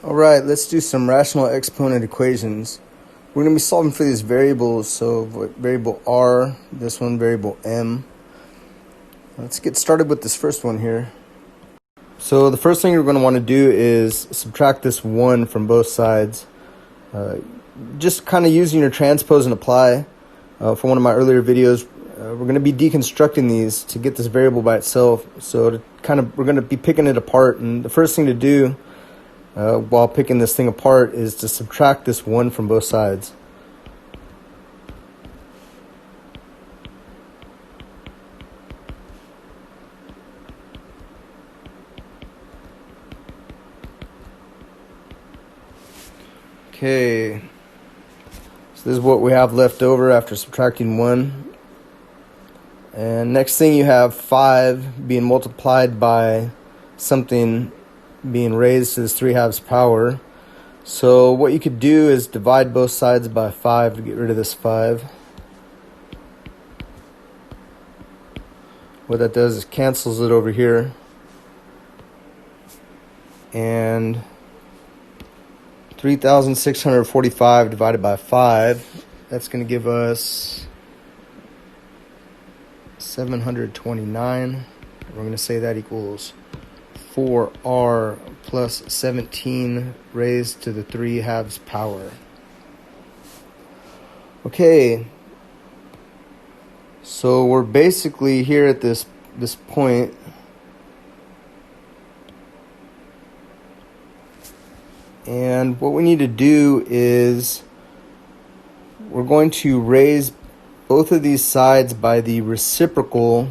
Alright, let's do some rational exponent equations. We're going to be solving for these variables, so variable r, this one variable m. Let's get started with this first one here. So the first thing you're going to want to do is subtract this 1 from both sides. Just kind of using your transpose and apply. For one of my earlier videos, we're going to be deconstructing these to get this variable by itself. So we're going to be picking it apart, and the first thing to do while picking this thing apart is to subtract this 1 from both sides. Okay, so this is what we have left over after subtracting 1. And next thing, you have 5 being multiplied by something being raised to this 3/2 power. So what you could do is divide both sides by 5 to get rid of this 5. What that does is cancels it over here. And 3,645 divided by 5, that's going to give us 729. We're going to say that equals 4r plus 17 raised to the 3/2 power. Okay, so we're basically here at this point. And what we need to do is we're going to raise both of these sides by the reciprocal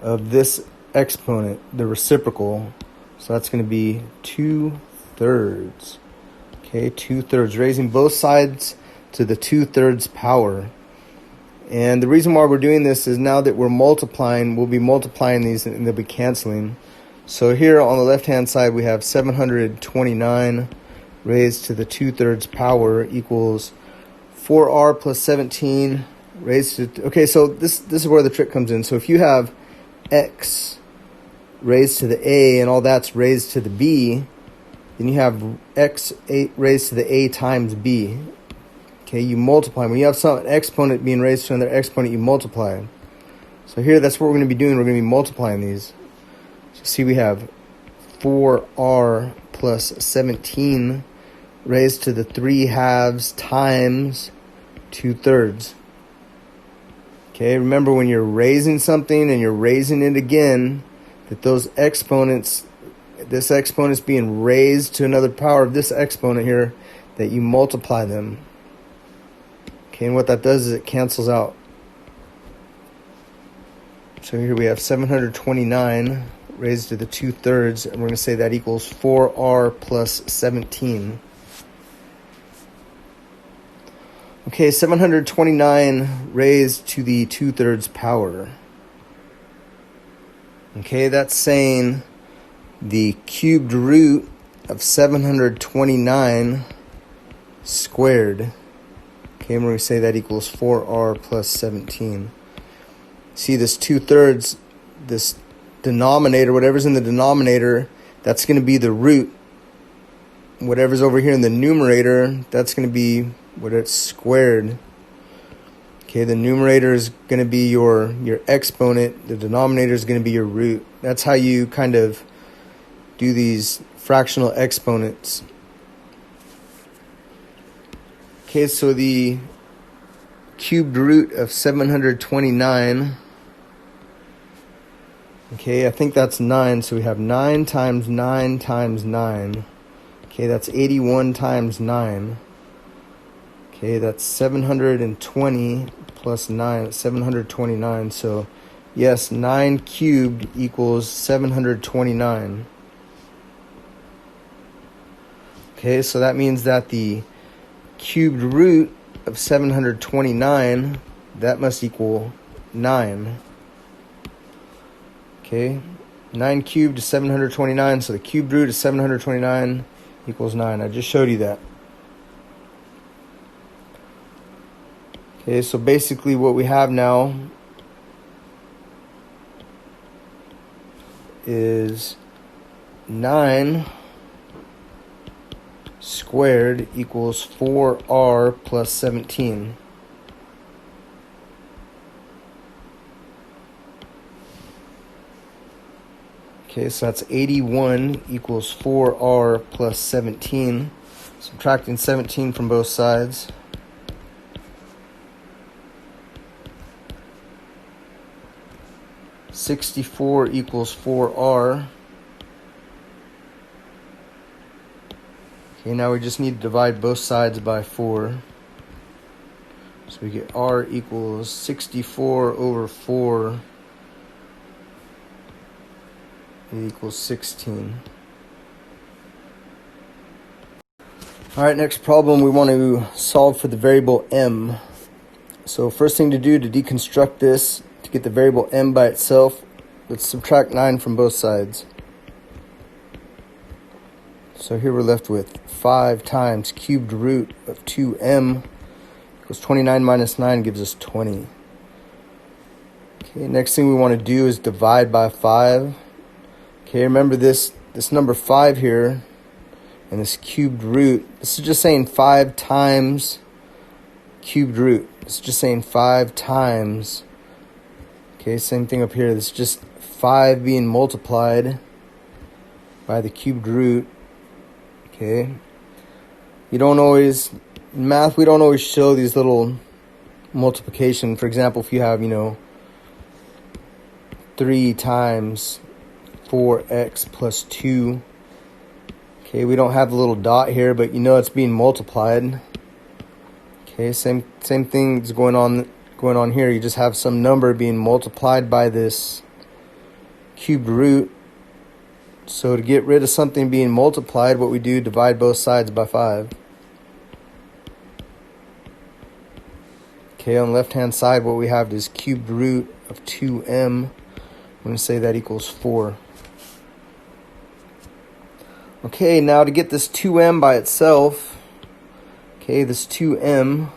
of this exponent, the reciprocal. So that's going to be 2/3. Okay, 2/3, raising both sides to the 2/3 power. And the reason why we're doing this is now that we're multiplying, we'll be multiplying these and they'll be canceling. So here on the left hand side we have 729 raised to the 2/3 power equals 4r plus 17 raised to, okay, so this is where the trick comes in. So if you have x raised to the a and all that's raised to the b, then you have x raised to the a times b. Okay, you multiply. When you have some exponent being raised to another exponent, you multiply. So here, that's what we're going to be doing. We're going to be multiplying these. So see, we have 4r plus 17 raised to the 3/2 times 2/3. Okay, remember when you're raising something and you're raising it again, that those exponents, this exponent's being raised to another power of this exponent here, that you multiply them. Okay, and what that does is it cancels out. So here we have 729 raised to the 2/3, and we're going to say that equals 4r plus 17. Okay, 729 raised to the 2/3 power. Okay, that's saying the cubed root of 729 squared. Okay, and we're going to say that equals 4r plus 17. See, this 2/3, this denominator, whatever's in the denominator, that's going to be the root. Whatever's over here in the numerator, that's going to be what it's squared. Okay, the numerator is going to be your exponent. The denominator is going to be your root. That's how you kind of do these fractional exponents. Okay, so the cubed root of 729, okay, I think that's 9, so we have 9 times 9 times 9. Okay, that's 81 times 9. Okay, that's 720 plus 9, 729. So, yes, 9 cubed equals 729. Okay, so that means that the cubed root of 729, that must equal 9. Okay, 9 cubed is 729, so the cubed root of 729 equals 9. I just showed you that. Okay, so basically what we have now is 9 squared equals 4r plus 17. Okay, so that's 81 equals 4r plus 17. Subtracting 17 from both sides. $64 equals 4r. Okay, now we just need to divide both sides by 4. So we get r equals 64 over 4. It equals 16. Alright, next problem, we want to solve for the variable m. So first thing to do to deconstruct this, to get the variable m by itself, let's subtract 9 from both sides. So here we're left with 5 times cubed root of 2m equals 29 minus 9 gives us 20. Okay, next thing we want to do is divide by 5. Okay, remember this number 5 here and this cubed root. This is just saying 5 times cubed root. It's just saying 5 times. Okay, same thing up here. This is just 5 being multiplied by the cubed root. Okay. In math, we don't always show these little multiplication. For example, if you have, 3 times 4x plus 2. Okay, we don't have the little dot here, but it's being multiplied. Okay, same thing's going on here. You just have some number being multiplied by this cubed root. So to get rid of something being multiplied, what we do, divide both sides by 5. Okay, on the left-hand side, what we have is cubed root of 2m. I'm going to say that equals 4. Okay, now to get this 2m by itself, okay, this 2m,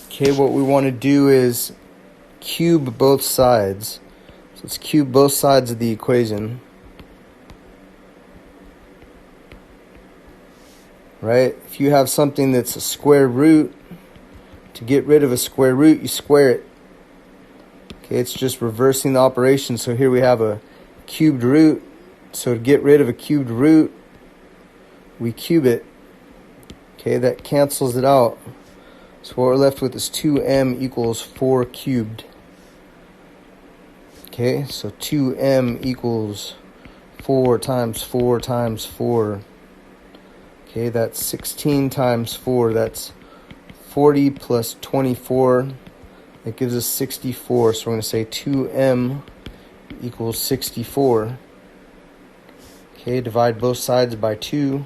okay, what we want to do is cube both sides. So let's cube both sides of the equation. Right? If you have something that's a square root, to get rid of a square root, you square it. Okay, it's just reversing the operation. So here we have a cubed root. So to get rid of a cubed root, we cube it. Okay, that cancels it out. So what we're left with is 2m equals 4 cubed. Okay, so 2m equals 4 times 4 times 4. Okay, that's 16 times 4. That's 40 plus 24. That gives us 64. So we're going to say 2m equals 64. Okay, divide both sides by 2.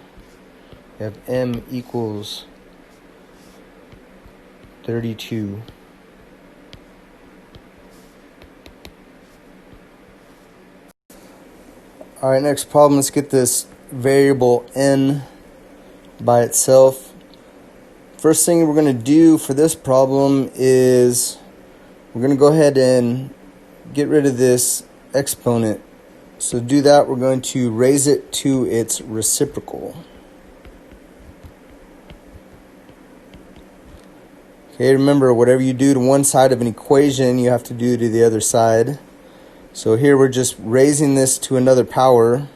We have m equals 32. Alright, next problem, let's get this variable n by itself. First thing we're going to do for this problem is we're going to go ahead and get rid of this exponent. So to do that, we're going to raise it to its reciprocal. Okay, remember, whatever you do to one side of an equation, you have to do to the other side. So here we're just raising this to another power.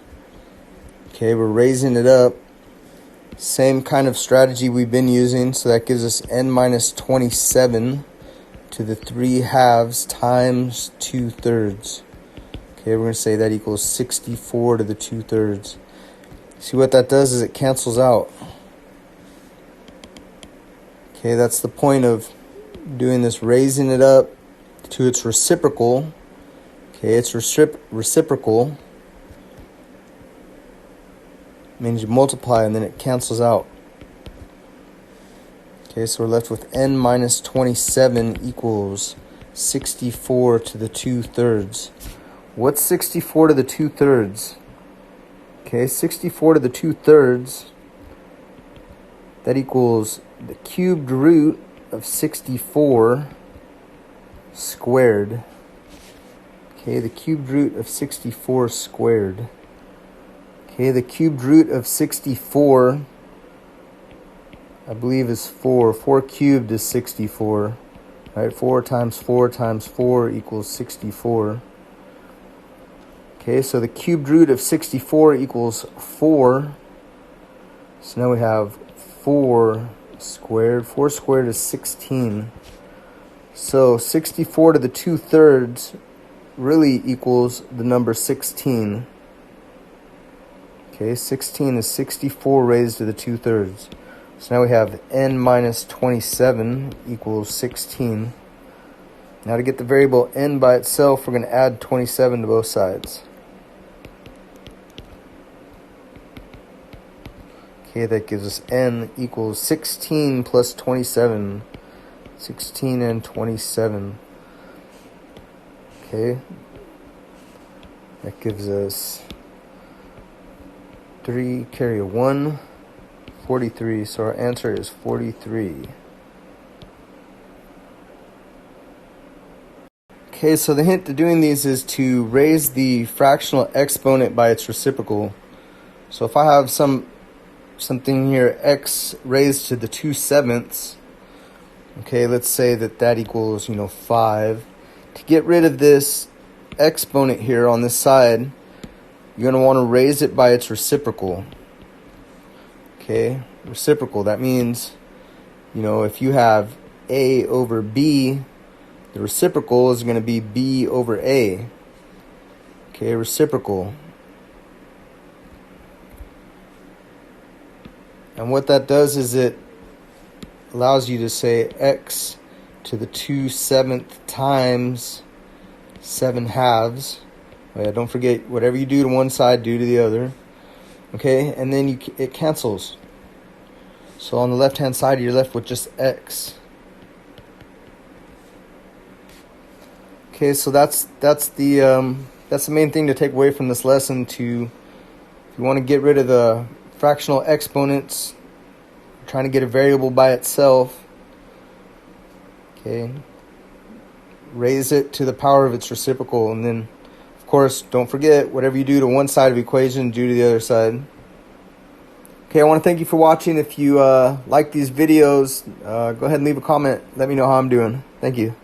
Okay, we're raising it up. Same kind of strategy we've been using. So that gives us n minus 27 to the 3/2 times 2/3. Okay, we're going to say that equals 64 to the 2/3. See what that does is it cancels out. Okay, that's the point of doing this, raising it up to its reciprocal. Okay, it's reciprocal. Means you multiply and then it cancels out. Okay, so we're left with n minus 27 equals 64 to the 2/3. What's 64 to the 2/3? Okay, 64 to the 2/3, that equals the cubed root of 64 squared. Okay, the cubed root of 64 squared. Okay, the cubed root of 64 I believe is 4. 4 cubed is 64. Right? 4 times 4 times 4 equals 64. Okay, so the cubed root of 64 equals 4. So now we have 4 squared. 4 squared is 16. So 64 to the 2/3 really equals the number 16. Okay, 16 is 64 raised to the 2/3. So now we have n minus 27 equals 16. Now to get the variable n by itself, we're going to add 27 to both sides. Okay, that gives us n equals 16 plus 27. 16 and 27. Okay, that gives us 3, carry a 1, 43. So our answer is 43. Okay, so the hint to doing these is to raise the fractional exponent by its reciprocal. So if I have something here, x raised to the 2/7, okay, let's say that equals, 5. To get rid of this exponent here on this side, you're going to want to raise it by its reciprocal. Okay, reciprocal, that means, if you have a over b, the reciprocal is going to be b over a. Okay, reciprocal. And what that does is it allows you to say x to the 2/7 times 7/2. Oh yeah, don't forget, whatever you do to one side, do to the other. Okay, and then it cancels. So on the left-hand side, you're left with just x. Okay, so that's the main thing to take away from this lesson. If you want to get rid of the fractional exponents, trying to get a variable by itself, okay, raise it to the power of its reciprocal, and then, of course, don't forget, whatever you do to one side of the equation, do to the other side. Okay, I want to thank you for watching. If you like these videos, go ahead and leave a comment. Let me know how I'm doing. Thank you.